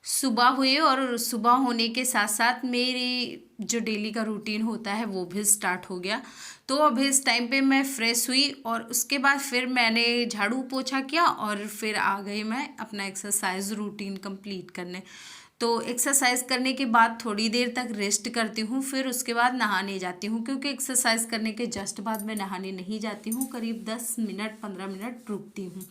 सुबह हुई और सुबह होने के साथ साथ मेरी जो डेली का रूटीन होता है वो भी स्टार्ट हो गया। तो अब इस टाइम पे मैं फ्रेश हुई और उसके बाद फिर मैंने झाड़ू पोछा किया और फिर आ गई मैं अपना एक्सरसाइज रूटीन कंप्लीट करने। तो एक्सरसाइज करने के बाद थोड़ी देर तक रेस्ट करती हूँ, फिर उसके बाद नहाने जाती हूँ, क्योंकि एक्सरसाइज करने के जस्ट बाद मैं नहाने नहीं जाती हूँ, करीब 10 मिनट 15 मिनट रुकती हूँ।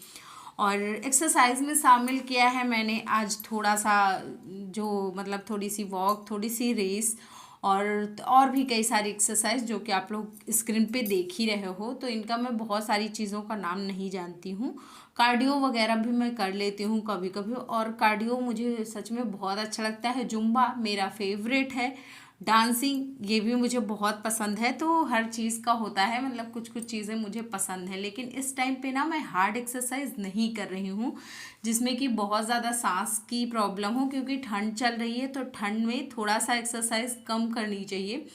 और एक्सरसाइज में शामिल किया है मैंने आज थोड़ा सा, जो मतलब थोड़ी सी वॉक, थोड़ी सी रेस और भी कई सारी एक्सरसाइज जो कि आप लोग स्क्रीन पे देख ही रहे हो। तो इनका मैं बहुत सारी चीज़ों का नाम नहीं जानती हूँ। कार्डियो वगैरह भी मैं कर लेती हूँ कभी कभी, और कार्डियो मुझे सच में बहुत अच्छा लगता है। जुम्बा मेरा फेवरेट है। डांसिंग ये भी मुझे बहुत पसंद है। तो हर चीज़ का होता है, मतलब कुछ कुछ चीज़ें मुझे पसंद है, लेकिन इस टाइम पे ना मैं हार्ड एक्सरसाइज नहीं कर रही हूँ जिसमें कि बहुत ज़्यादा सांस की प्रॉब्लम हो, क्योंकि ठंड चल रही है तो ठंड में थोड़ा सा एक्सरसाइज कम करनी चाहिए।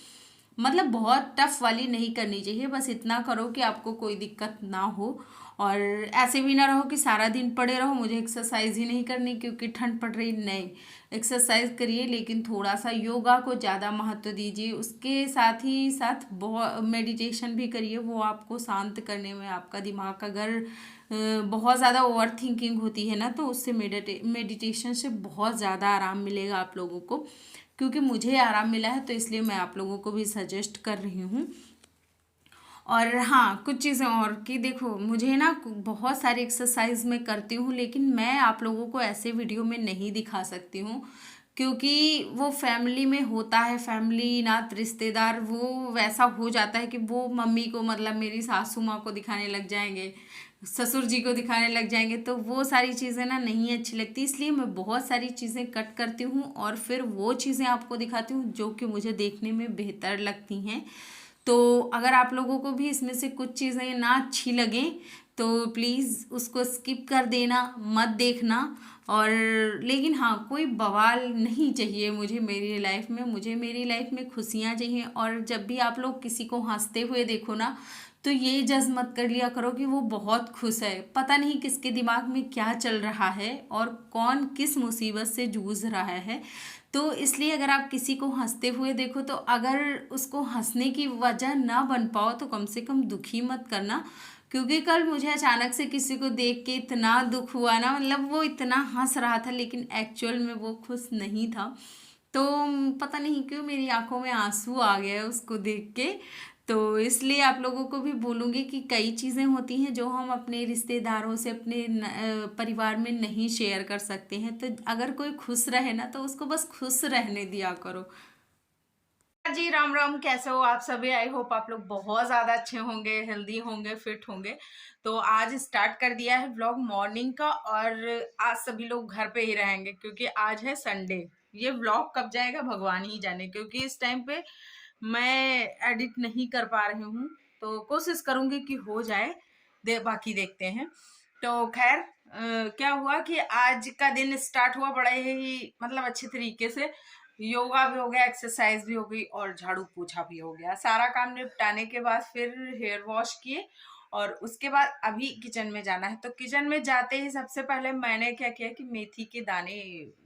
मतलब बहुत टफ वाली नहीं करनी चाहिए, बस इतना करो कि आपको कोई दिक्कत ना हो। और ऐसे भी ना रहो कि सारा दिन पड़े रहो, मुझे एक्सरसाइज ही नहीं करनी क्योंकि ठंड पड़ रही। नहीं, एक्सरसाइज करिए, लेकिन थोड़ा सा योगा को ज़्यादा महत्व दीजिए। उसके साथ ही साथ बहुत मेडिटेशन भी करिए, वो आपको शांत करने में, आपका दिमाग अगर बहुत ज़्यादा ओवर थिंकिंग होती है ना, तो उससे मेडिटेशन से बहुत ज़्यादा आराम मिलेगा आप लोगों को। क्योंकि मुझे आराम मिला है तो इसलिए मैं आप लोगों को भी सजेस्ट कर रही हूँ। और हाँ, कुछ चीज़ें और कि देखो, मुझे ना बहुत सारी एक्सरसाइज मैं करती हूँ, लेकिन मैं आप लोगों को ऐसे वीडियो में नहीं दिखा सकती हूँ, क्योंकि वो फैमिली में होता है, फैमिली नात रिश्तेदार वो वैसा हो जाता है कि वो मम्मी को, मतलब मेरी सासू माँ को दिखाने लग जाएंगे, ससुर जी को दिखाने लग जाएंगे, तो वो सारी चीज़ें ना नहीं अच्छी लगती। इसलिए मैं बहुत सारी चीज़ें कट करती हूँ और फिर वो चीज़ें आपको दिखाती हूँ जो कि मुझे देखने में बेहतर लगती हैं। तो अगर आप लोगों को भी इसमें से कुछ चीज़ें ना अच्छी लगें तो प्लीज़ उसको स्किप कर देना, मत देखना। और लेकिन हाँ, कोई बवाल नहीं चाहिए मुझे मेरी लाइफ में, मुझे मेरी लाइफ में खुशियाँ चाहिए। और जब भी आप लोग किसी को हंसते हुए देखो ना, तो ये जज मत कर लिया करो कि वो बहुत खुश है। पता नहीं किसके दिमाग में क्या चल रहा है और कौन किस मुसीबत से जूझ रहा है। तो इसलिए अगर आप किसी को हंसते हुए देखो, तो अगर उसको हंसने की वजह ना बन पाओ तो कम से कम दुखी मत करना। क्योंकि कल मुझे अचानक से किसी को देख के इतना दुख हुआ ना, मतलब वो इतना हंस रहा था लेकिन एक्चुअल में वो खुश नहीं था। तो पता नहीं क्यों मेरी आंखों में आंसू आ गए उसको देख के। तो इसलिए आप लोगों को भी बोलूँगी कि कई चीज़ें होती हैं जो हम अपने रिश्तेदारों से, अपने परिवार में नहीं शेयर कर सकते हैं। तो अगर कोई खुश रहे ना तो उसको बस खुश रहने दिया करो। जी राम राम, कैसे हो आप सभी? आई होप आप लोग बहुत ज्यादा अच्छे होंगे, हेल्दी होंगे, फिट होंगे। तो आज स्टार्ट कर दिया है व्लॉग मॉर्निंग का, और आज सभी लोग घर पे ही रहेंगे क्योंकि आज है संडे। ये व्लॉग कब जाएगा भगवान ही जाने, क्योंकि इस टाइम पे मैं एडिट नहीं कर पा रही हूँ। तो कोशिश करूंगी कि हो जाए, बाकी देखते हैं। तो खैर, क्या हुआ कि आज का दिन स्टार्ट हुआ बड़ा ही मतलब अच्छे तरीके से। योगा भी हो गया, एक्सरसाइज भी हो गई और झाड़ू पोछा भी हो गया। सारा काम निपटाने के बाद फिर हेयर वॉश किए और उसके बाद अभी किचन में जाना है। तो किचन में जाते ही सबसे पहले मैंने क्या किया कि मेथी के दाने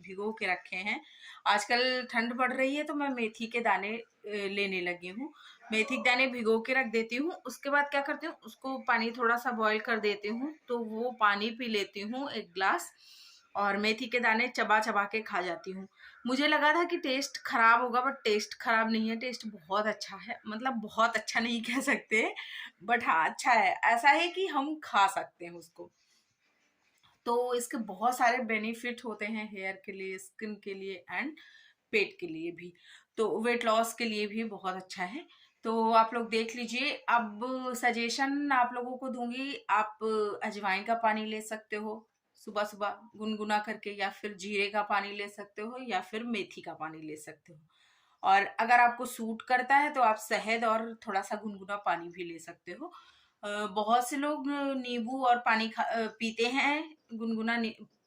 भिगो के रखे हैं। आजकल ठंड पड़ रही है तो मैं मेथी के दाने लेने लगी हूँ। मेथी के दाने भिगो के रख देती हूँ। उसके बाद क्या करती हूँ, उसको पानी थोड़ा सा बॉईल कर देती हूँ, तो वो पानी पी लेती हूँ 1 गिलास, और मेथी के दाने चबा चबा के खा जाती हूँ। मुझे लगा था कि टेस्ट खराब होगा, बट टेस्ट खराब नहीं है, टेस्ट बहुत अच्छा है। मतलब बहुत अच्छा नहीं कह सकते, बट हाँ अच्छा है। ऐसा है कि हम खा सकते हैं उसको। तो इसके बहुत सारे बेनिफिट होते हैं हेयर के लिए, स्किन के लिए एंड पेट के लिए भी। तो वेट लॉस के लिए भी बहुत अच्छा है। तो आप लोग देख लीजिए। अब सजेशन आप लोगों को दूंगी, आप अजवाइन का पानी ले सकते हो सुबह सुबह गुनगुना करके, या फिर जीरे का पानी ले सकते हो, या फिर मेथी का पानी ले सकते हो। और अगर आपको सूट करता है तो आप शहद और थोड़ा सा गुनगुना पानी भी ले सकते हो। बहुत से लोग नींबू और पानी पीते हैं, गुनगुना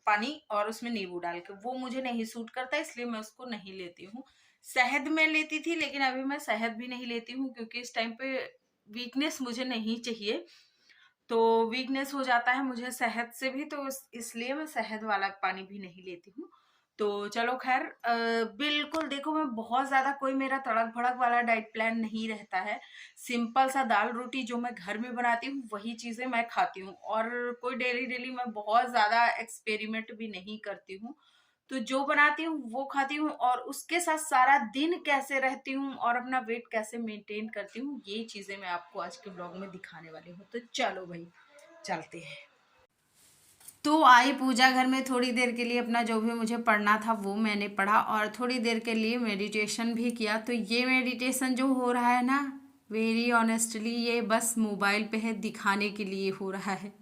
पानी और उसमें नींबू डाल के। वो मुझे नहीं सूट करता, इसलिए मैं उसको नहीं लेती हूँ। शहद में लेती थी, लेकिन अभी मैं शहद भी नहीं लेती हूँ क्योंकि इस टाइम पे वीकनेस मुझे नहीं चाहिए। तो वीकनेस हो जाता है मुझे शहद से भी, तो इसलिए मैं शहद वाला पानी भी नहीं लेती हूँ। तो चलो खैर, बिल्कुल देखो, मैं बहुत ज़्यादा कोई मेरा तड़क-भड़क वाला डाइट प्लान नहीं रहता है। सिंपल सा दाल-रोटी जो मैं घर में बनाती हूँ, वही चीज़ें मैं खाती हूँ, और कोई डेली-डेली मैं बहुत ज़्यादा एक्सपेरिमेंट भी नहीं करती हूँ। तो जो बनाती हूँ, वो खाती हूँ, और उसके साथ सारा दिन कैसे रहती हूँ और अपना वेट कैसे मेंटेन करती हूँ, ये चीज़ें मैं आपको आज के ब्लॉग में दिखाने वाली हूँ। तो चलो भई, चलते हैं। तो आई पूजा घर में, थोड़ी देर के लिए अपना जो भी मुझे पढ़ना था वो मैंने पढ़ा, और थोड़ी देर के लिए मेडिटेशन भी किया। तो ये मेडिटेशन जो हो रहा है ना, वेरी ऑनेस्टली ये बस मोबाइल पे है, दिखाने के लिए हो रहा है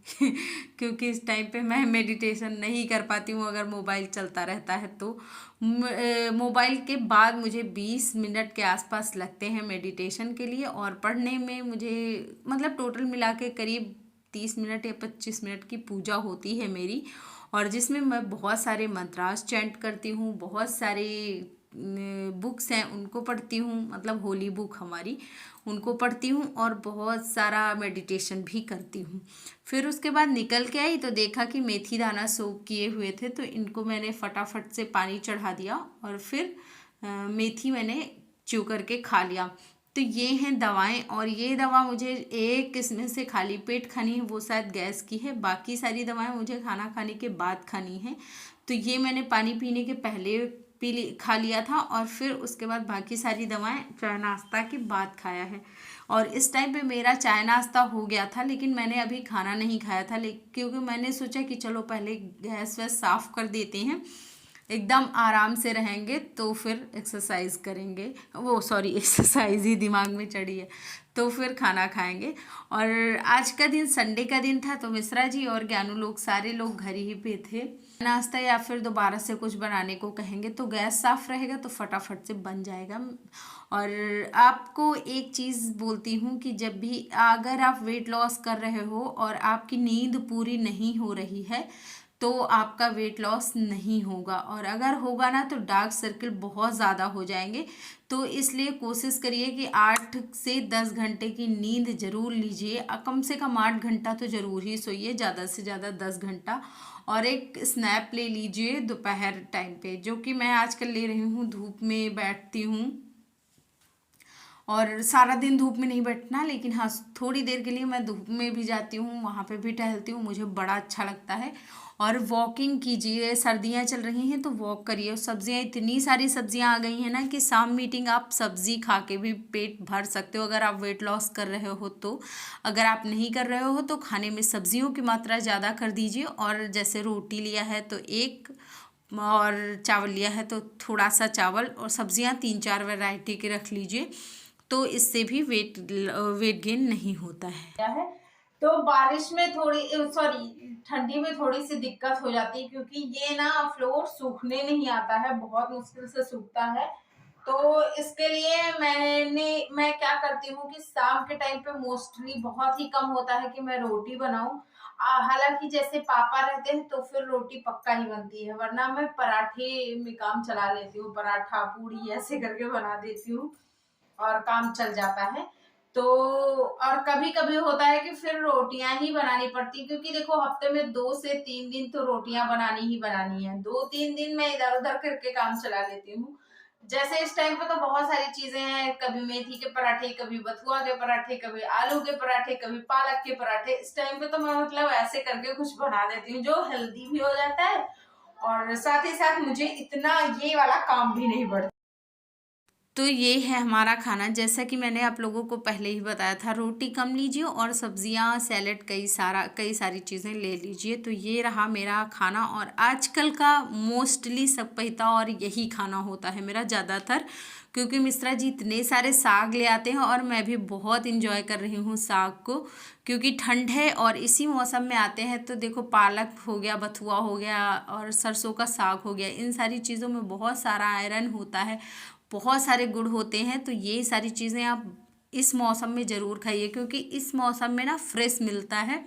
क्योंकि इस टाइम पे मैं मेडिटेशन नहीं कर पाती हूँ अगर मोबाइल चलता रहता है तो। मोबाइल के बाद मुझे 20 मिनट के आसपास लगते हैं मेडिटेशन के लिए, और पढ़ने में मुझे मतलब टोटल मिला के करीब 30 मिनट या 25 मिनट की पूजा होती है मेरी, और जिसमें मैं बहुत सारे मंत्रास चैंट करती हूँ, बहुत सारे बुक्स हैं उनको पढ़ती हूँ, मतलब होली बुक हमारी, उनको पढ़ती हूँ, और बहुत सारा मेडिटेशन भी करती हूँ। फिर उसके बाद निकल के आई तो देखा कि मेथी दाना सोक किए हुए थे, तो इनको मैंने फटाफट से पानी चढ़ा दिया, और फिर मेथी मैंने च्यू करके खा लिया। तो ये हैं दवाएं, और ये दवा मुझे एक इसमें से खाली पेट खानी है, वो शायद गैस की है, बाकी सारी दवाएं मुझे खाना खाने के बाद खानी है। तो ये मैंने पानी पीने के पहले खा लिया था, और फिर उसके बाद बाकी सारी दवाएं चाय नाश्ता के बाद खाया है। और इस टाइम पे मेरा चाय नाश्ता हो गया था, लेकिन मैंने अभी खाना नहीं खाया था, क्योंकि मैंने सोचा कि चलो पहले गैस वैस साफ़ कर देते हैं, एकदम आराम से रहेंगे तो फिर एक्सरसाइज करेंगे, वो सॉरी एक्सरसाइज ही दिमाग में चढ़ी है, तो फिर खाना खाएंगे। और आज का दिन संडे का दिन था, तो मिश्रा जी और ज्ञानू लोग सारे लोग घर ही पे थे। नाश्ता या फिर दोबारा से कुछ बनाने को कहेंगे तो गैस साफ रहेगा तो फटाफट से बन जाएगा। और आपको एक चीज़ बोलती हूँ कि जब भी अगर आप वेट लॉस कर रहे हो और आपकी नींद पूरी नहीं हो रही है तो आपका वेट लॉस नहीं होगा, और अगर होगा ना तो डार्क सर्किल बहुत ज़्यादा हो जाएंगे। तो इसलिए कोशिश करिए कि 8 से 10 घंटे की नींद ज़रूर लीजिए, कम से कम 8 घंटा तो ज़रूर ही सोइए, ज़्यादा से ज़्यादा 10 घंटा। और एक स्नैप ले लीजिए दोपहर टाइम पे, जो कि मैं आजकल ले रही हूँ। धूप में बैठती हूँ, और सारा दिन धूप में नहीं बैठना, लेकिन हाँ थोड़ी देर के लिए मैं धूप में भी जाती हूँ, वहाँ पे भी टहलती हूँ, मुझे बड़ा अच्छा लगता है। और वॉकिंग कीजिए, सर्दियाँ चल रही हैं तो वॉक करिए। सब्जियाँ, इतनी सारी सब्जियाँ आ गई हैं ना कि शाम मीटिंग आप सब्जी खा के भी पेट भर सकते हो, अगर आप वेट लॉस कर रहे हो तो। अगर आप नहीं कर रहे हो तो खाने में सब्जियों की मात्रा ज़्यादा कर दीजिए, और जैसे रोटी लिया है तो एक, और चावल लिया है तो थोड़ा सा चावल, और सब्जियां 3-4 वैरायटी के रख लीजिए, तो इससे भी वेट गेन नहीं होता है। क्या है, तो बारिश में थोड़ी, सॉरी ठंडी में थोड़ी सी दिक्कत हो जाती है, क्योंकि ये ना फ्लोर सूखने नहीं आता है, बहुत मुश्किल से सूखता है। तो इसके लिए मैं क्या करती हूँ कि शाम के टाइम पे मोस्टली बहुत ही कम होता है कि मैं रोटी बनाऊं। हालांकि जैसे पापा रहते हैं तो फिर रोटी पक्का ही बनती है, वरना मैं पराठे में काम चला लेती हूँ, पराठा पूड़ी ऐसे करके बना देती हूँ और काम चल जाता है। तो और कभी कभी होता है कि फिर रोटियां ही बनानी पड़ती, क्योंकि देखो हफ्ते में 2 से 3 दिन तो रोटियां बनानी ही बनानी है, 2-3 दिन मैं इधर उधर करके काम चला लेती हूँ। जैसे इस टाइम पे तो बहुत सारी चीजें हैं, कभी मेथी के पराठे, कभी बथुआ के पराठे, कभी आलू के पराठे, कभी पालक के पराठे। इस टाइम पे तो मैं मतलब ऐसे करके कुछ बना देती हूँ जो हेल्दी भी हो जाता है, और साथ ही साथ मुझे इतना ये वाला काम भी नहीं पड़ता। तो ये है हमारा खाना, जैसा कि मैंने आप लोगों को पहले ही बताया था, रोटी कम लीजिए और सब्जियां, सैलेड, कई सारी चीज़ें ले लीजिए। तो ये रहा मेरा खाना, और आजकल का मोस्टली सब पहिता और यही खाना होता है मेरा ज़्यादातर, क्योंकि मिश्रा जी इतने सारे साग ले आते हैं, और मैं भी बहुत इंजॉय कर रही हूँ साग को, क्योंकि ठंड है और इसी मौसम में आते हैं। तो देखो पालक हो गया, बथुआ हो गया, और सरसों का साग हो गया, इन सारी चीज़ों में बहुत सारा आयरन होता है, बहुत सारे गुण होते हैं। तो ये सारी चीज़ें आप इस मौसम में ज़रूर खाइए, क्योंकि इस मौसम में ना फ्रेश मिलता है,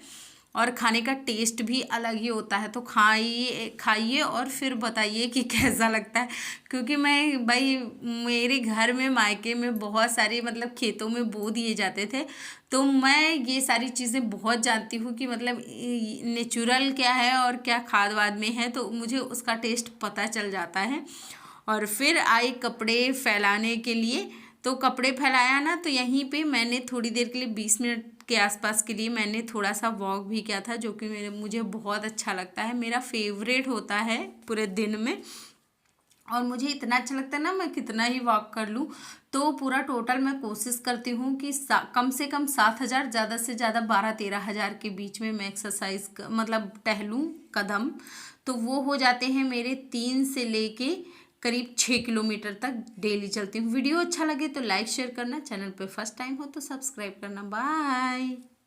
और खाने का टेस्ट भी अलग ही होता है। तो खाइए और फिर बताइए कि कैसा लगता है। क्योंकि मैं भाई मेरे घर में मायके में बहुत सारे मतलब खेतों में बो दिए जाते थे, तो मैं ये सारी चीज़ें बहुत जानती हूँ कि मतलब नेचुरल क्या है और क्या खाद वाद में है, तो मुझे उसका टेस्ट पता चल जाता है। और फिर आई कपड़े फैलाने के लिए। तो कपड़े फैलाया ना, तो यहीं पे मैंने थोड़ी देर के लिए 20 मिनट के आसपास के लिए मैंने थोड़ा सा वॉक भी किया था, जो कि मुझे बहुत अच्छा लगता है, मेरा फेवरेट होता है पूरे दिन में। और मुझे इतना अच्छा लगता है ना, मैं कितना ही वॉक कर लूँ। तो पूरा टोटल मैं कोशिश करती हूँ कि कम से कम 7,000, ज़्यादा से ज़्यादा 12-13 हज़ार के बीच में मैं एक्सरसाइज मतलब टहलूँ कदम। तो वो हो जाते हैं मेरे 3 से लेके करीब 6 किलोमीटर तक डेली चलती हूँ। वीडियो अच्छा लगे तो लाइक शेयर करना, चैनल पे फर्स्ट टाइम हो तो सब्सक्राइब करना। बाय।